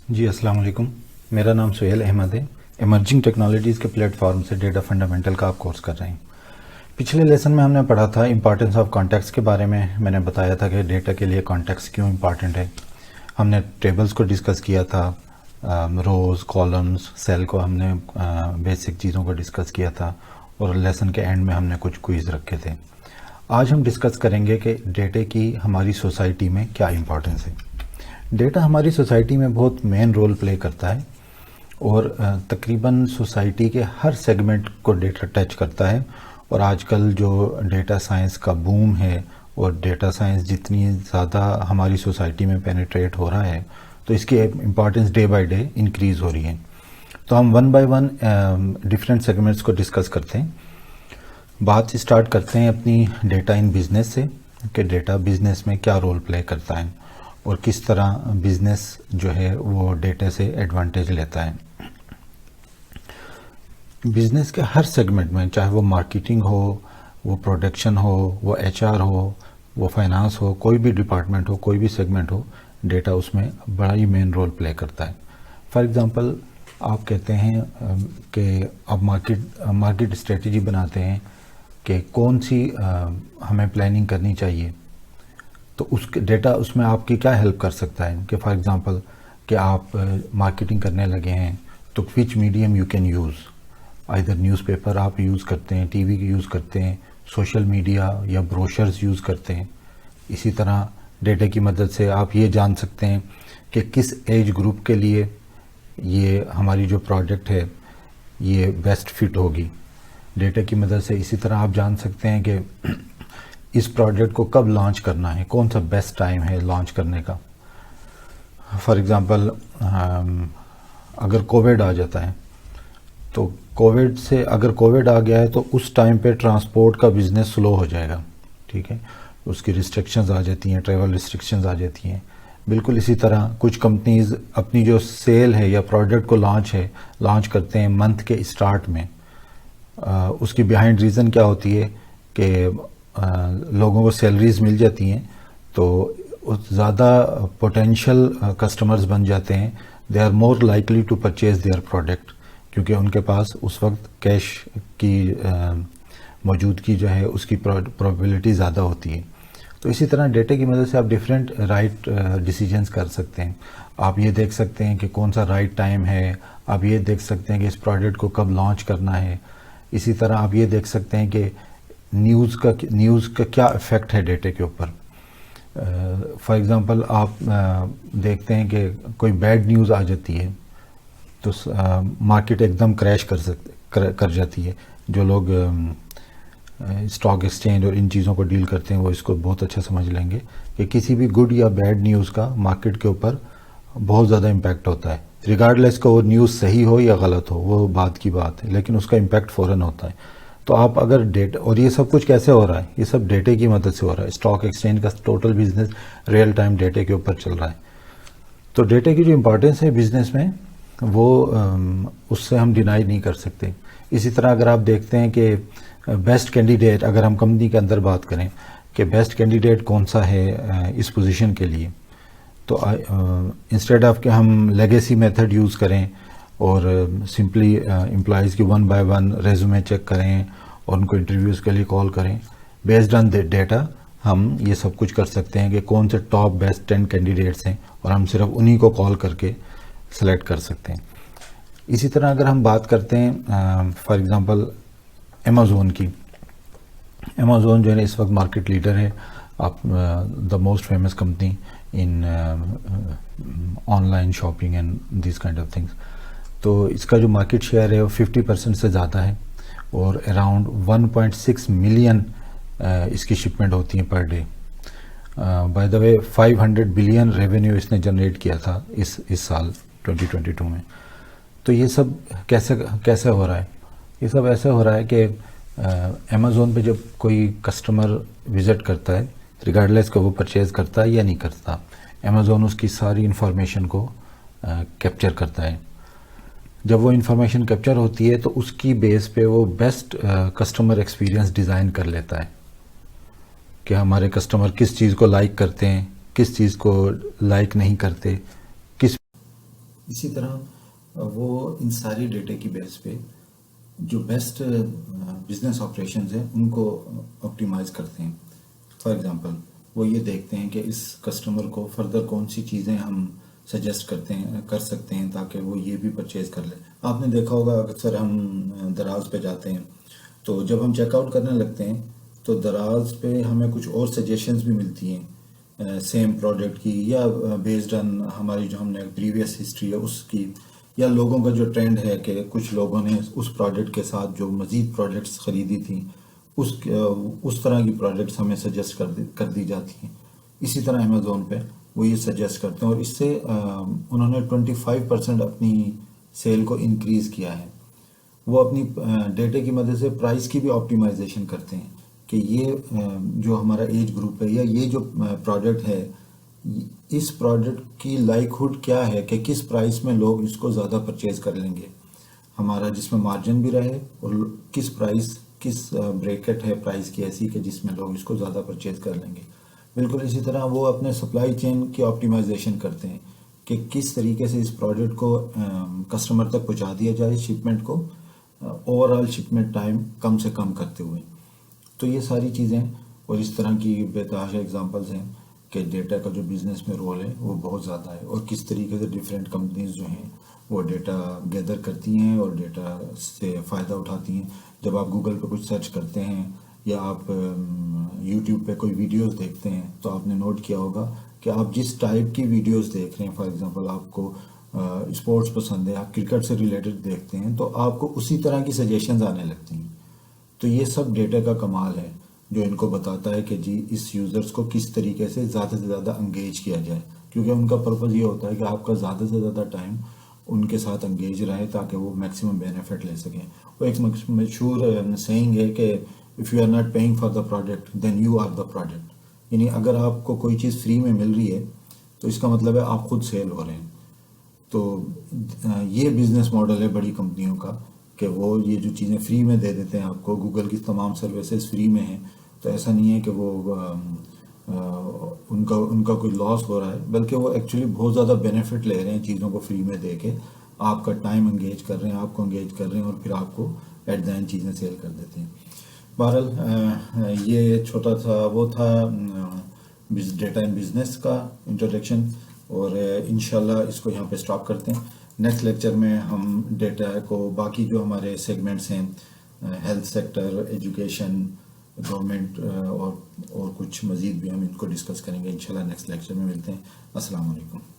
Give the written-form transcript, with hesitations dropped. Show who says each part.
Speaker 1: جی السلام علیکم، میرا نام سہیل احمد ہے۔ ایمرجنگ ٹیکنالوجیز کے پلیٹ فارم سے ڈیٹا فنڈامنٹل کا آپ کورس کر رہے ہیں۔ پچھلے لیسن میں ہم نے پڑھا تھا امپارٹینس آف کانٹیکٹس کے بارے میں نے بتایا تھا کہ ڈیٹا کے لیے کانٹیکٹس کیوں امپارٹنٹ ہے۔ ہم نے ٹیبلز کو ڈسکس کیا تھا، روز، کالمز، سیل کو ہم نے بیسک چیزوں کو ڈسکس کیا تھا، اور لیسن کے اینڈ میں ہم نے کچھ کوئز رکھے تھے۔ آج ہم ڈسکس کریں گے کہ ڈیٹا کی ہماری سوسائٹی میں کیا امپارٹنس ہے۔ ڈیٹا ہماری سوسائٹی میں بہت مین رول پلے کرتا ہے، اور تقریباً سوسائٹی کے ہر سیگمنٹ کو ڈیٹا ٹچ کرتا ہے۔ اور آج کل جو ڈیٹا سائنس کا بوم ہے، اور ڈیٹا سائنس جتنی زیادہ ہماری سوسائٹی میں پینیٹریٹ ہو رہا ہے، تو اس کی importance day by day increase ہو رہی ہے۔ تو ہم one by one different segments کو ڈسکس کرتے ہیں۔ بات اسٹارٹ کرتے ہیں اپنی ڈیٹا ان بزنس سے، کہ ڈیٹا بزنس میں کیا رول پلے کرتا ہے، اور کس طرح بزنس جو ہے وہ ڈیٹا سے ایڈوانٹیج لیتا ہے۔ بزنس کے ہر سیگمنٹ میں، چاہے وہ مارکیٹنگ ہو، وہ پروڈکشن ہو، وہ ایچ آر ہو، وہ فائنانس ہو، کوئی بھی ڈپارٹمنٹ ہو، کوئی بھی سیگمنٹ ہو، ڈیٹا اس میں بڑا ہی مین رول پلے کرتا ہے۔ فار ایگزامپل آپ کہتے ہیں کہ آپ مارکیٹ اسٹریٹجی بناتے ہیں کہ کون سی ہمیں پلاننگ کرنی چاہیے، تو اس ڈیٹا اس میں آپ کی کیا ہیلپ کر سکتا ہے کہ فار ایگزامپل کہ آپ مارکیٹنگ کرنے لگے ہیں، تو which medium you can use, either newspaper آپ یوز کرتے ہیں، ٹی وی یوز کرتے ہیں، سوشل میڈیا یا بروشرز یوز کرتے ہیں۔ اسی طرح ڈیٹا کی مدد سے آپ یہ جان سکتے ہیں کہ کس ایج گروپ کے لیے یہ ہماری جو پروجیکٹ ہے یہ بیسٹ فٹ ہوگی۔ ڈیٹا کی مدد سے اسی طرح آپ جان سکتے ہیں کہ اس پروجیکٹ کو کب لانچ کرنا ہے، کون سا بیسٹ ٹائم ہے لانچ کرنے کا۔ فار ایگزامپل اگر کووڈ آ جاتا ہے، تو اگر کووڈ آ گیا ہے تو اس ٹائم پہ ٹرانسپورٹ کا بزنس سلو ہو جائے گا، ٹھیک ہے، اس کی ریسٹرکشنز آ جاتی ہیں، ٹریول ریسٹرکشنز آ جاتی ہیں۔ بالکل اسی طرح کچھ کمپنیز اپنی جو سیل ہے یا پروڈکٹ کو لانچ کرتے ہیں منتھ کے اسٹارٹ میں۔ اس کی بیہائنڈ ریزن کیا ہوتی ہے کہ لوگوں کو سیلریز مل جاتی ہیں، تو زیادہ پوٹینشیل کسٹمرز بن جاتے ہیں، they are more likely to purchase their product, کیونکہ ان کے پاس اس وقت کیش کی موجودگی جو ہے اس کی پروبیبلٹی زیادہ ہوتی ہے۔ تو اسی طرح ڈیٹا کی مدد سے آپ ڈیفرنٹ رائٹ ڈیسیجنز کر سکتے ہیں۔ آپ یہ دیکھ سکتے ہیں کہ کون سا رائٹ ٹائم ہے، آپ یہ دیکھ سکتے ہیں کہ اس پروڈکٹ کو کب لانچ کرنا ہے۔ اسی طرح آپ یہ دیکھ سکتے ہیں کہ نیوز کا کیا افیکٹ ہے ڈیٹا کے اوپر۔ فار ایگزامپل آپ دیکھتے ہیں کہ کوئی بیڈ نیوز آ جاتی ہے، تو مارکیٹ ایک دم کریش کر جاتی ہے۔ جو لوگ اسٹاک ایکسچینج اور ان چیزوں کو ڈیل کرتے ہیں وہ اس کو بہت اچھا سمجھ لیں گے کہ کسی بھی گڈ یا بیڈ نیوز کا مارکیٹ کے اوپر بہت زیادہ امپیکٹ ہوتا ہے، ریگارڈلیس کہ وہ نیوز صحیح ہو یا غلط ہو، وہ بات کی بات ہے، لیکن اس کا امپیکٹ فوراً ہوتا ہے۔ تو آپ اگر ڈیٹا، اور یہ سب کچھ کیسے ہو رہا ہے، یہ سب ڈیٹا کی مدد سے ہو رہا ہے۔ اسٹاک ایکسچینج کا total business real time data کے اوپر چل رہا ہے۔ تو ڈیٹا کی جو امپورٹنس ہے بزنس میں، وہ اس سے ہم ڈینائی نہیں کر سکتے۔ اسی طرح اگر آپ دیکھتے ہیں کہ بیسٹ کینڈیڈیٹ، اگر ہم کمپنی کے اندر بات کریں کہ بیسٹ کینڈیڈیٹ کون سا ہے اس پوزیشن کے لیے، تو انسٹیڈ آف کہ ہم لیگیسی میتھڈ یوز کریں اور سمپلی امپلائیز کی one by one résumé check کریں اور ان کو انٹرویوز کے لیے کال کریں، بیسڈ آن ڈیٹا ہم یہ سب کچھ کر سکتے ہیں کہ کون سے ٹاپ بیسٹ 10 کینڈیڈیٹس ہیں، اور ہم صرف انہی کو کال کر کے سلیکٹ کر سکتے ہیں۔ اسی طرح اگر ہم بات کرتے ہیں فار ایگزامپل امیزون کی، امیزون جو ہے اس وقت مارکیٹ لیڈر ہے، the most famous company in on line shopping and these kind of things. تو اس کا جو مارکیٹ شیئر ہے وہ 50% سے زیادہ ہے، اور اراؤنڈ 1.6 ملین اس کی شپمنٹ ہوتی ہیں per day. By the way 500 billion revenue اس نے جنریٹ کیا تھا اس سال 2022 میں۔ تو یہ سب کیسے ہو رہا ہے؟ یہ سب ایسے ہو رہا ہے کہ امیزون پہ جب کوئی کسٹمر وزٹ کرتا ہے، ریگارڈلیس کہ وہ پرچیز کرتا ہے یا نہیں کرتا، امیزون اس کی ساری انفارمیشن کو کیپچر کرتا ہے۔ جب وہ انفارمیشن کیپچر ہوتی ہے تو اس کی بیس پہ وہ بیسٹ کسٹمر ایکسپیرینس ڈیزائن کر لیتا ہے کہ ہمارے کسٹمر کس چیز کو لائک کرتے ہیں، کس چیز کو لائک نہیں کرتے، اسی طرح وہ ان ساری ڈیٹے کی بیس پہ جو بیسٹ بزنس آپریشنز ہیں ان کو آپٹیمائز کرتے ہیں. فار ایگزامپل وہ یہ دیکھتے ہیں کہ اس کسٹمر کو فردر کون سی چیزیں ہم سجیسٹ کر سکتے ہیں تاکہ وہ یہ بھی پرچیز کر لے. آپ نے دیکھا ہوگا اکثر ہم دراز پہ جاتے ہیں تو جب ہم چیک آؤٹ کرنے لگتے ہیں تو دراز پہ ہمیں کچھ اور سجیشنز بھی ملتی ہیں سیم پروڈکٹ کی یا بیسڈ آن ہماری جو ہم نے پریویس ہسٹری ہے اس کی, یا لوگوں کا جو ٹرینڈ ہے کہ کچھ لوگوں نے اس پروڈکٹ کے ساتھ جو مزید پروڈکٹس خریدی تھیں اس طرح کی پروڈکٹس ہمیں سجیسٹ کر دی جاتی ہیں. اسی طرح امیزون پہ وہ یہ سجیسٹ کرتے ہیں اور اس سے انہوں نے 25% اپنی سیل کو انکریز کیا ہے. وہ اپنی ڈیٹے کی مدد سے پرائس کی بھی آپٹیمائزیشن کرتے ہیں کہ یہ جو ہمارا ایج گروپ ہے یا یہ جو پروڈکٹ ہے اس پروڈکٹ کی لائکہڈ کیا ہے کہ کس پرائس میں لوگ اس کو زیادہ پرچیز کر لیں گے, ہمارا جس میں مارجن بھی رہے اور کس بریکٹ ہے پرائس کی ایسی کہ جس میں لوگ اس کو زیادہ پرچیز کر لیں گے. بالکل اسی طرح وہ اپنے سپلائی چین کی آپٹیمائزیشن کرتے ہیں کہ کس طریقے سے اس پروڈکٹ کو کسٹمر تک پہنچا دیا جائے, شپمنٹ کو اوور آل شپمنٹ ٹائم کم سے کم کرتے ہوئے. تو یہ ساری چیزیں اور اس طرح کی بے تحاشا اگزامپلز ہیں کہ ڈیٹا کا جو بزنس میں رول ہے وہ بہت زیادہ ہے اور کس طریقے سے ڈیفرینٹ کمپنیز جو ہیں وہ ڈیٹا گیدر کرتی ہیں اور ڈیٹا سے فائدہ اٹھاتی ہیں. جب آپ گوگل پہ کچھ سرچ کرتے ہیں یا آپ یوٹیوب پہ کوئی ویڈیوز دیکھتے ہیں تو آپ نے نوٹ کیا ہوگا کہ آپ جس ٹائپ کی ویڈیوز دیکھ رہے ہیں, فار ایگزامپل آپ کو اسپورٹس پسند ہے, آپ کرکٹ سے ریلیٹڈ دیکھتے ہیں تو آپ کو اسی طرح کی سجیشنز آنے لگتی ہیں. تو یہ سب ڈیٹا کا کمال ہے جو ان کو بتاتا ہے کہ جی اس یوزرز کو کس طریقے سے زیادہ انگیج کیا جائے, کیونکہ ان کا پرپز یہ ہوتا ہے کہ آپ کا زیادہ سے زیادہ ٹائم ان کے ساتھ انگیج رہے تاکہ وہ میکسیمم بینیفٹ لے سکیں. وہ ایک مشہور سینگ ہے کہ if you are not paying for the product then you are the product, یعنی اگر آپ کو کوئی چیز فری میں مل رہی ہے تو اس کا مطلب ہے آپ خود سیل ہو رہے ہیں. تو یہ بزنس ماڈل ہے بڑی کمپنیوں کا کہ وہ یہ جو چیزیں فری میں دے دیتے ہیں آپ کو, گوگل کی تمام سروسز فری میں ہیں تو ایسا نہیں ہے کہ وہ ان کا کوئی لاس ہو رہا ہے, بلکہ وہ ایکچولی بہت زیادہ بینیفٹ لے رہے ہیں چیزوں کو فری میں دے کے, آپ کا ٹائم انگیج کر رہے ہیں, آپ کو انگیج کر رہے ہیں اور پھر آپ کو ایٹ دا اینڈ چیزیں سیل کر دیتے ہیں. بہرحال یہ چھوٹا سا وہ تھا ڈیٹا ان بزنس کا انٹروڈکشن اور انشاءاللہ اس کو یہاں پہ سٹاپ کرتے ہیں. نیکسٹ لیکچر میں ہم ڈیٹا کو باقی جو ہمارے سیگمنٹس ہیں ہیلتھ سیکٹر, ایجوکیشن, گورنمنٹ اور کچھ مزید بھی ہم ان کو ڈسکس کریں گے انشاءاللہ. نیکسٹ لیکچر میں ملتے ہیں. السلام علیکم.